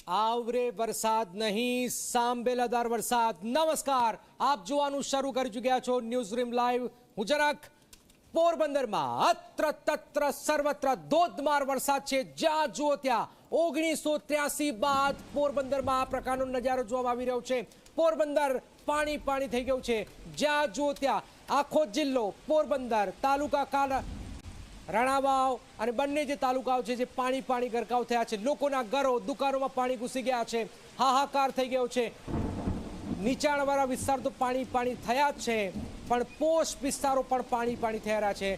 આવરે વરસાદ નહીં, સાંબેલાદાર વરસાદ। નમસ્કાર, આપ જોવાનું શરૂ કરી ચૂક્યા છો ન્યૂઝ રૂમ લાઈવ। હું જરાક પોરબંદરમાં અત્ર તત્ર સર્વત્ર ધોધમાર વરસાદ છે। જ્યાં જુઓ ત્યાં 1983 બાદ પોરબંદરમાં આ પ્રકારનો નજારો જોવા આવી રહ્યો છે। પોરબંદર પાણી પાણી થઈ ગયું છે। જ્યાં જુઓ ત્યાં આખો જિલ્લો પોરબંદર તાલુકા રાણાવાવ અને બંને જે તાલુકાઓ છે જે પાણી પાણી ગરકાવ થયા છે। લોકોના ઘરો દુકાનોમાં પાણી ઘૂસી ગયા છે। હાહાકાર થઈ ગયો છે। નીચાણવાળા વિસ્તાર તો પાણી પાણી થયા જ છે, પણ પોશ વિસ્તારો પણ પાણી પાણી થઈ રહ્યા છે।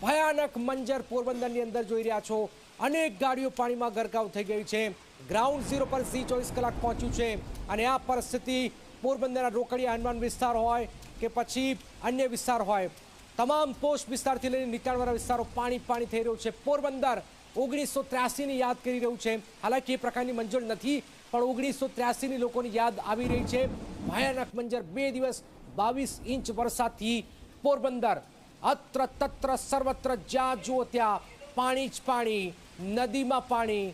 ભયાનક મંજર પોરબંદરની અંદર જોઈ રહ્યા છો। અનેક ગાડીઓ પાણીમાં ગરકાવ થઈ ગઈ છે। ગ્રાઉન્ડ ઝીરો પર સી 24 કલાક પહોંચ્યું છે અને આ પરિસ્થિતિ પોરબંદરના રોકડિયા હનુમાન વિસ્તાર હોય કે પછી અન્ય વિસ્તાર હોય, તમામ પોસ્ટ વિસ્તારથી લઈને નીચાણવાળા વિસ્તારો પાણી પાણી થઈ રહ્યું છે। પોરબંદર 1983ની યાદ કરી રહ્યું છે। હાલાકી એ પ્રકારની મંજર નથી, પણ 1983ની લોકોની યાદ આવી રહી છે। ભયાનક મંજર 2 દિવસ 22 ઇંચ વરસાદથી પોરબંદર અત્ર તત્ર સર્વત્ર જ્યાં જુઓ ત્યાં પાણી જ પાણી। નદીમાં પાણી,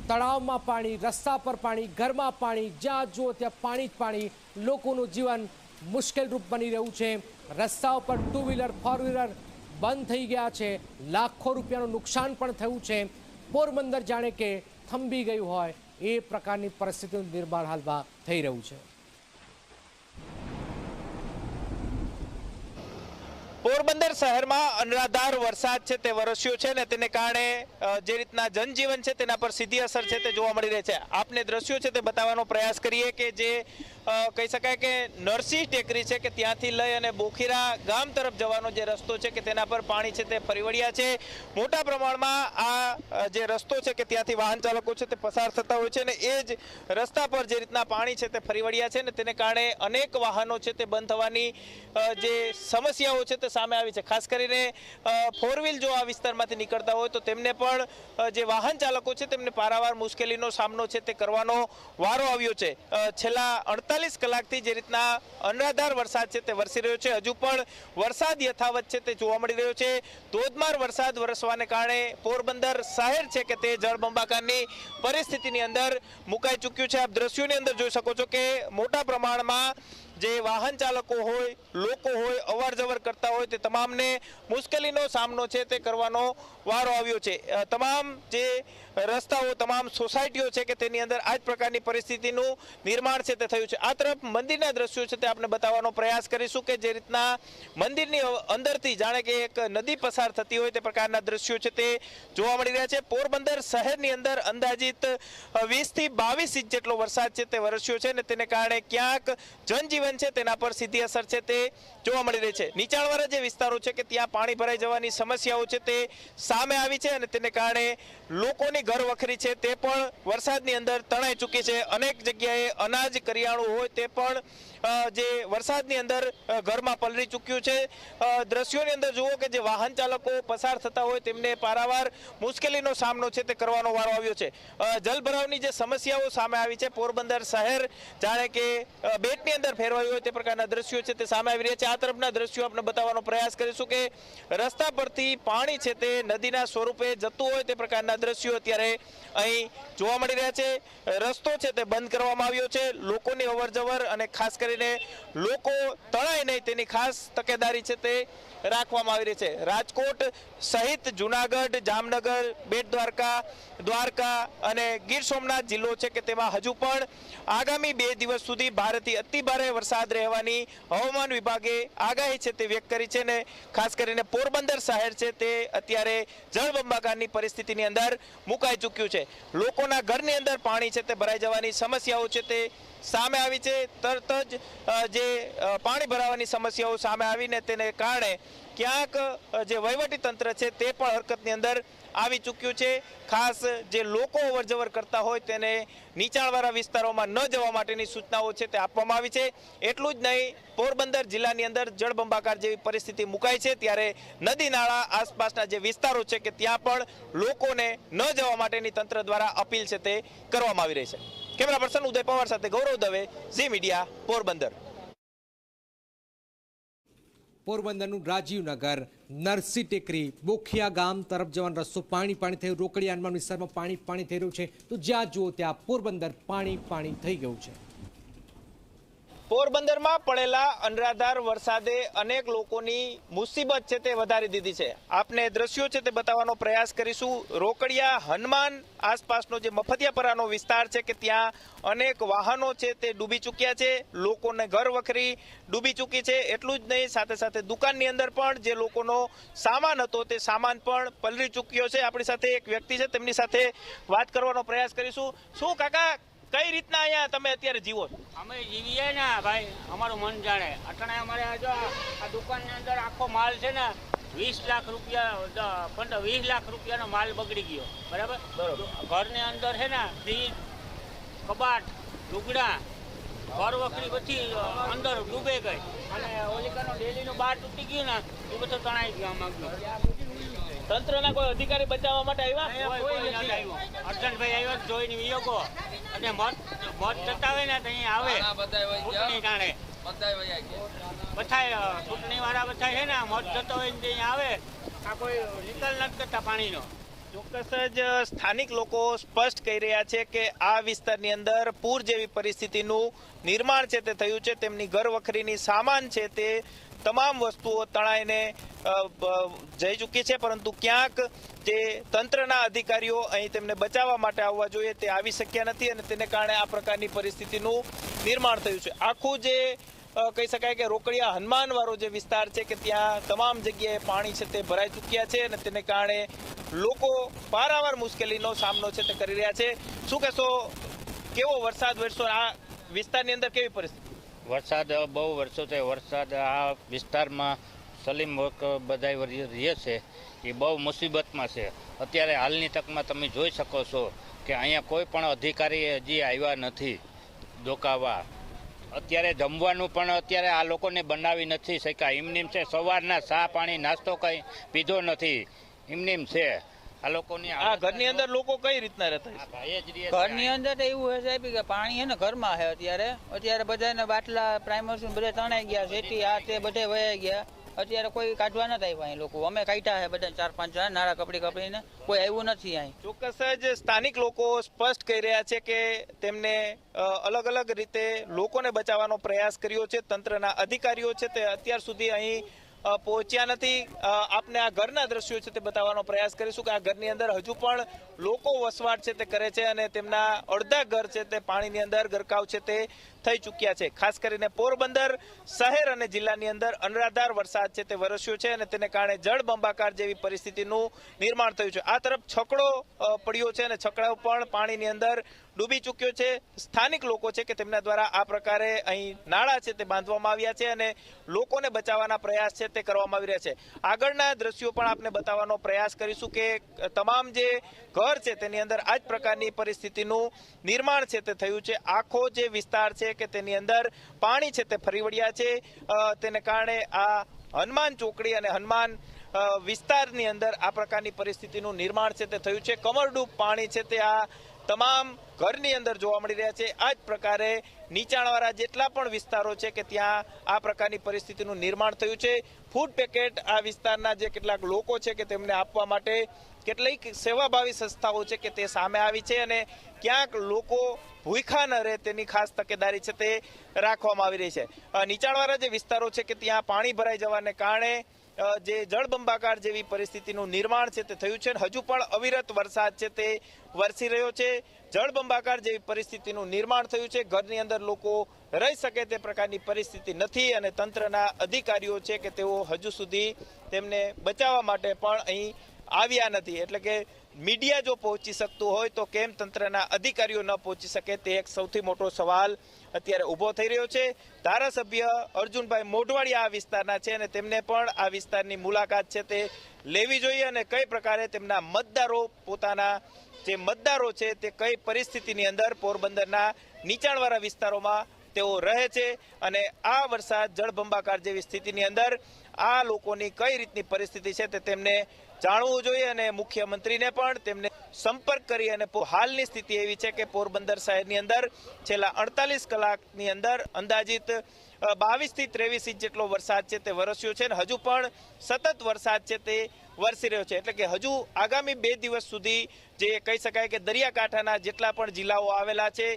તળાવમાં પાણી, રસ્તા પર પાણી, ઘરમાં પાણી, જ્યાં જુઓ ત્યાં પાણી જ પાણી। લોકોનું જીવન મુશ્કેલ રૂપ બની રહ્યું છે। રસ્તાઓ પર 2 વ્હીલર 4 વ્હીલર બંધ થઈ ગયા છે। લાખો રૂપિયાનું નુકસાન પણ થયું છે। પોરબંદર જાણે કે થંભી ગયું હોય એ પ્રકારની પરિસ્થિતિનું નિર્માણ હાલમાં થઈ રહ્યું છે। પોરબંદર શહેરમાં અનરાધાર વરસાદ છે તે વરસ્યો છે ને તેને કારણે જે રીતના જનજીવન છે તેના પર સીધી અસર છે તે જોવા મળી રહી છે। આપને દ્રશ્યો છે તે બતાવવાનો પ્રયાસ કરીએ કે જે કહી શકાય કે નરસિંહ ટેકરી છે કે ત્યાંથી લઈ અને બોખીરા ગામ તરફ જવાનો જે રસ્તો છે કે તેના પર પાણી છે તે ફરી વળ્યા છે। મોટા પ્રમાણમાં આ જે રસ્તો છે કે ત્યાંથી વાહન ચાલકો છે તે પસાર થતા હોય છે અને એ જ રસ્તા પર જે રીતના પાણી છે તે ફરી વળ્યા છે ને તેને કારણે અનેક વાહનો છે તે બંધ થવાની જે સમસ્યાઓ છે તે સામે આવી છે। ખાસ કરીને 4 વ્હીલ જો આ વિસ્તારમાંથી નીકળતા હોય તો તેમને પણ જે વાહન ચાલકો છે તેમને પારાવાર મુશ્કેલીનો સામનો છે તે કરવાનો વારો આવ્યો છે। છેલ્લા 48 કલાકથી જે રીતના અનરાધાર વરસાદ છે તે વરસી રહ્યો છે, હજુ પણ વરસાદ યથાવત છે તે જોવા મળી રહ્યો છે। ધોધમાર વરસાદ વરસવાને કારણે પોરબંદર શહેર છે કે તે જળબંબાકારની પરિસ્થિતિની અંદર મુકાઈ ચૂક્યું છે। આપ દ્રશ્યોની અંદર જોઈ શકો છો કે મોટા પ્રમાણમાં જે વાહન ચાલકો હોય, લોકો હોય, અવર જવર કરતા હોય તે તમામને મુશ્કેલીનો સામનો છે તે કરવાનો વારો આવ્યો છે। તમામ જે રસ્તાઓ, તમામ સોસાયટીઓ છે કે તેની અંદર આ જ પ્રકારની પરિસ્થિતિનું નિર્માણ છે તે થયું છે। આ તરફ મંદિરના દ્રશ્યો છે તે આપણે બતાવવાનો પ્રયાસ કરીશું કે જે રીતના મંદિરની અંદરથી જાણે કે એક નદી પસાર થતી હોય તે પ્રકારના દ્રશ્યો છે તે જોવા મળી રહ્યા છે। પોરબંદર શહેરની અંદર અંદાજિત 20 થી 22 ઇંચ જેટલો વરસાદ છે તે વરસ્યો છે ને તેને કારણે ક્યાંક જનજીવન છે તેના પર સીધી અસર છે તે જોવા મળી રહી છે। નીચાણવાળા જે વિસ્તારો છે કે ત્યાં પાણી ભરાઈ જવાની સમસ્યાઓ છે તે સામે આવી છે અને તેને કારણે લોકોની ઘર વખરી છે તે પણ વરસાદની અંદર તણાઈ ચૂકી છે। અનેક જગ્યાએ અનાજ કરિયાણું હોય તે પણ જે વરસાદની અંદર ઘરમાં પલળી ચૂક્યું છે। દ્રશ્યોની અંદર જુઓ કે જે વાહન ચાલકો પસાર થતા હોય તેમને પારાવાર મુશ્કેલીનો સામનો છે તે કરવાનો વારો આવ્યો છે। જલભરાવની જે સમસ્યાઓ સામે આવી છે, પોરબંદર શહેર જાણે કે બેટની અંદર ફેરવાયું હોય તે પ્રકારના દ્રશ્યો છે તે સામે આવી રહ્યા છે। આ તરફના દ્રશ્યો આપણે બતાવવાનો પ્રયાસ કરીશું કે રસ્તા પરથી પાણી છે તે નદીના સ્વરૂપે જતું હોય તે પ્રકારના દ્રશ્યો અત્યારે અહીં જોવા મળી રહ્યા છે। રસ્તો છે તે બંધ કરવામાં આવ્યો છે। લોકોની અવર જવર અને ખાસ કરીને લોકો તણાય નહીં તેની ખાસ તકેદારી છે તે રાખવામાં આવી રહી છે। રાજકોટ સહિત જુનાગઢ, જામનગર, બેટ દ્વારકા અને ગીર સોમનાથ જિલ્લો છે કે તેમાં હજુ પણ આગામી 2 દિવસ સુધી ભારેથી અતિભારે વરસાદ રહેવાની હવામાન વિભાગે આગાહી છે તે વ્યક્ત કરી છે ને ખાસ કરીને પોરબંદર શહેર છે તે અત્યારે જળબંબાકારની પરિસ્થિતિની અંદર મુકાઈ ચૂક્યું છે। લોકોના ઘરની અંદર પાણી છે તે ભરાઈ જવાની સમસ્યાઓ છે તે સામે આવી છે। તરત જ જે પાણી ભરાવાની સમસ્યાઓ સામે આવીને તેને કારણે ક્યાંક જે વહીવટી તંત્ર છે તે પણ હરકતની અંદર આવી ચૂક્યું છે। ખાસ જે લોકો અવરજવર કરતા હોય તેને નીચાણવાળા વિસ્તારોમાં ન જવા માટેની સૂચનાઓ છે તે આપવામાં આવી છે। એટલું જ નહીં, પોરબંદર જિલ્લાની અંદર જળબંબાકાર જેવી પરિસ્થિતિ મુકાઈ છે ત્યારે નદી નાળા આસપાસના જે વિસ્તારો છે કે ત્યાં પણ લોકોને ન જવા માટેની તંત્ર દ્વારા અપીલ છે તે કરવામાં આવી રહી છે। કેમેરા પર્સન ઉદય પવાર સાથે ગૌરવ દવે, ઝી મીડિયા, પોરબંદર। પોરબંદરનું રાજીવનગર નરસિંહ ટેકરી બોખિયા ગામ તરફ જવાનો રસ્તો પાણી પાણી થયું. રોકડિયા હનુમાન વિસ્તારમાં પાણી પાણી થઈ રહ્યું છે. તો જ્યાં જુઓ ત્યાં પોરબંદર પાણી પાણી થઈ ગયું છે. પોરબંદરમાં પડેલા અનરાધાર વરસાદે અનેક લોકોની મુસીબત છે તે વધારી દીધી છે. આપને દ્રશ્યો છે તે બતાવવાનો પ્રયાસ કરીશું. રોકડિયા હનુમાન આસપાસનો જે મફતિયાપરાનો વિસ્તાર છે કે ત્યાં અનેક વાહનો છે તે ડૂબી ચૂક્યા છે. લોકોને ઘર વખરી ડૂબી ચૂકી છે. એટલું જ નહીં, સાથે સાથે દુકાનની અંદર પણ જે લોકોનો સામાન હતો તે સામાન પણ પલળી ચૂક્યો છે. આપણી સાથે એક વ્યક્તિ છે, તેમની સાથે વાત કરવાનો પ્રયાસ કરીશું. શું કાકા, કઈ રીતના અહીંયા તમે અત્યારે જીવો છો? અમે જીવીએ ને ભાઈ, અમારું મન જાણે. અટણે અમારે જો આ દુકાનની અંદર આખો માલ છે ને 20 લાખ રૂપિયા 20 લાખ રૂપિયાનો માલ બગડી ગયો. બરાબર. ઘરની અંદર છે ને ફ્રીજ, કબાટ, લુગડા, ઘર વખરી બધી અંદર ડૂબે ગઈ. અને ઓલિકાનો ડેલીનું બાર તૂટી ગયું ને એ બધું તણાઈ ગયું આમાં. તંત્રના કોઈ અધિકારી બચાવવા માટે આવ્યા? કોઈ નથી આવ્યું. અર્જનભાઈ આવ્યો જોઈને વિયોગો અને મત જતાવે ને તો અહીંયા આવે ચૂંટણી ટાણે બધાય ચૂંટણી વાળા બધા છે ને મત જતો હોય ને અહીંયા આવે. આ કોઈ નિકાલ નથી કરતા પાણીનો. ચોક્કસ જ સ્થાનિક લોકો સ્પષ્ટ કહી રહ્યા છે કે આ વિસ્તારની અંદર પૂર જેવી પરિસ્થિતિનું નિર્માણ છે તે થયું છે. તેમની ઘર વખરીની સામાન છે તે તમામ વસ્તુઓ તણાઈને જઈ ચૂકી છે, પરંતુ ક્યાંક જે તંત્રના અધિકારીઓ અહીં તેમને બચાવવા માટે આવવા જોઈએ તે આવી શક્યા નથી અને તેને કારણે આ પ્રકારની પરિસ્થિતિનું નિર્માણ થયું છે. આખું જે કહી શકાય કે રોકડિયા હનુમાન વાળો જે વિસ્તાર છે કે ત્યાં તમામ જગ્યાએ પાણી છે તે ભરાઈ ચૂક્યા છે અને તેને કારણે લોકો પારાવાર મુશ્કેલીનો સામનો છે તે કરી રહ્યા છે. શું કહેશો, કેવો વરસાદ વરસ્યો આ વિસ્તારની અંદર, કેવી પરિસ્થિતિ? વરસાદ બહુ વર્ષોથી વરસાદ આ વિસ્તારમાં સલીમ બધા રહે છે એ બહુ મુસીબતમાં છે. અત્યારે હાલની તકમાં તમે જોઈ શકો છો કે અહીંયા કોઈ પણ અધિકારી હજી આવ્યા નથી ડોકાવા. અત્યારે જમવાનું પણ અત્યારે આ લોકોને બનાવી નથી શક્યા. એમનેમ છે, સવારના ચા પાણી નાસ્તો કંઈ પીધો નથી, એમનેમ છે. આ લોકોની આ ઘરની અંદર લોકો કઈ રીતના રહેતા? ઘરની અંદર તો એવું છે સાહેબ કે પાણી છે ને ઘરમાં છે. અત્યારે બધાને બાટલા પ્રાઇમર્સ બધા તણાઈ ગયા, શેટી આ તે બધે વયા ગયા. અત્યારે કોઈ કાઢવા નથી આવ્યા અહીં લોકો. અમે કાઢ્યા છે બધા 4-5 જણા નાળા કપડીને, કોઈ આવ્યું નથી અહીં. ચોક્કસ જ સ્થાનિક લોકો સ્પષ્ટ કહી રહ્યા છે કે તેમને અલગ અલગ રીતે લોકોને બચાવવાનો પ્રયાસ કર્યો છે. તંત્રના અધિકારીઓ છે તે અત્યાર સુધી અહીં પહોંચ્યા નથી. આપને આ ઘરના દ્રશ્યો છે તે બતાવવાનો પ્રયાસ કરીશું કે આ ઘરની અંદર હજુ પણ લોકો વસવાટ છે તે કરે છે અને તેમના અડધા ઘર છે તે પાણીની અંદર ગરકાવ છે તે થઈ ચૂક્યા છે. ખાસ કરીને પોરબંદર શહેર અને જિલ્લાની અંદર અનરાધાર વરસાદ છે તે વરસ્યો છે અને તેને કારણે જળબંબાકાર જેવી પરિસ્થિતિનું નિર્માણ થયું છે. આ તરફ છકડો પડ્યો છે અને છકડાઓ પણ પાણીની અંદર ડૂબી ચૂક્યો છે. સ્થાનિક લોકો છે કે તેમના દ્વારા આ પ્રકારે અહીં નાળા છે તે બાંધવામાં આવ્યા છે અને લોકોને બચાવવાના પ્રયાસ છે તે કરવામાં આવી રહ્યા છે. આગળના દ્રશ્યો પણ આપને બતાવવાનો પ્રયાસ કરીશું કે તમામ જે ઘર છે તેની અંદર આ જ પ્રકારની પરિસ્થિતિનું નિર્માણ છે તે થયું છે. આખો જે વિસ્તાર છે કે તેની અંદર પાણી છે તે ફરી વળ્યા છે. તેને કારણે આ હનુમાન ચોકડી અને હનુમાન વિસ્તારની અંદર આ પ્રકારની પરિસ્થિતિનું નિર્માણ છે તે થયું છે. કમરડૂબ પાણી છે તે આ તમામ ઘરની અંદર જોવા મળી રહ્યા છે. આ જ પ્રકારે નીચાણવાળા જેટલા પણ વિસ્તારો છે કે ત્યાં આ પ્રકારની પરિસ્થિતિનું નિર્માણ થયું છે. ફૂડ પેકેટ આ વિસ્તારના જે કેટલાક લોકો છે કે તેમને આપવા માટે કેટલીક સેવાભાવી સંસ્થાઓ છે કે તે સામે આવી છે અને ક્યાંક લોકો ભૂખ્યા ન રહે તેની ખાસ તકેદારી છે તે રાખવામાં આવી રહી છે. નીચાણવાળા જે વિસ્તારો છે કે ત્યાં પાણી ભરાઈ જવાને કારણે જે જળબંબાકાર જેવી પરિસ્થિતિનું નિર્માણ છે તે થયું છે. હજુ પણ અવિરત વરસાદ છે તે વરસી રહ્યો છે. જળબંબાકાર જેવી પરિસ્થિતિનું નિર્માણ થયું છે. ઘરની અંદર લોકો રહી શકે તે પ્રકારની પરિસ્થિતિ નથી અને તંત્રના અધિકારીઓ છે કે તેઓ હજુ સુધી તેમને બચાવવા માટે પણ અહીં આવ્યા નથી. એટલે કે મીડિયા જો પહોંચી શકતું હોય તો કેમ તંત્રના અધિકારીઓ ન પહોંચી શકે તે એક સૌથી મોટો સવાલ અત્યારે ઊભો થઈ રહ્યો છે. ધારાસભ્ય અર્જુનભાઈ મોઢવાડિયા આ વિસ્તારના છે અને તેમને પણ આ વિસ્તારની મુલાકાત છે તે લેવી જોઈએ અને કઈ પ્રકારે તેમના મતદારો પોતાના જે મતદારો છે તે કઈ પરિસ્થિતિની અંદર પોરબંદરના નીચાણવાળા વિસ્તારોમાં તેઓ રહે છે અને આ વરસાદ જળબંબાકાર જેવી સ્થિતિની અંદર આ લોકોની કઈ રીતની પરિસ્થિતિ છે તે તેમને જાણવું જોઈએ અને મુખ્યમંત્રીને પણ તેમને સંપર્ક કરી અને હાલની સ્થિતિ એવી છે કે પોરબંદર શહેરની અંદર છેલ્લા 48 કલાકની અંદર અંદાજિત 22 થી 23 ઇંચ જેટલો વરસાદ છે તે વરસ્યો છે અને હજુ પણ સતત વરસાદ છે તે વરસી રહ્યો છે એટલે કે હજુ આગામી 2 દિવસ સુધી જે કહી શકાય કે દરિયાકાંઠાના જેટલા પણ જિલ્લાઓ આવેલા છે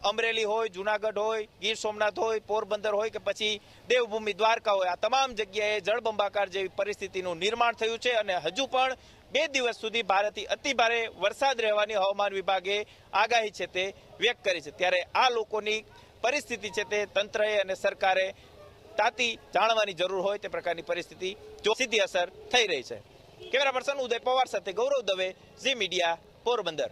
અમરેલી હોય, જુનાગઢ હોય, ગીર સોમનાથ હોય, પોરબંદર હોય કે પછી દેવભૂમિ દ્વારકા હોય, આ તમામ જગ્યાએ જળબંબાકાર જેવી પરિસ્થિતિનું નિર્માણ થયું છે અને હજુ પણ 2 દિવસ સુધી ભારેથી અતિભારે વરસાદ રહેવાની હવામાન વિભાગે આગાહી છે તે વ્યક્ત કરી છે। ત્યારે આ લોકોની પરિસ્થિતિ છે તે તંત્રએ અને સરકારે તાતી જાણવાની જરૂર હોય તે પ્રકારની પરિસ્થિતિ જો સીધી અસર થઈ રહી છે। કેમેરા પર્સન ઉદય પવાર સાથે ગૌરવ દવે, ઝી મીડિયા, પોરબંદર।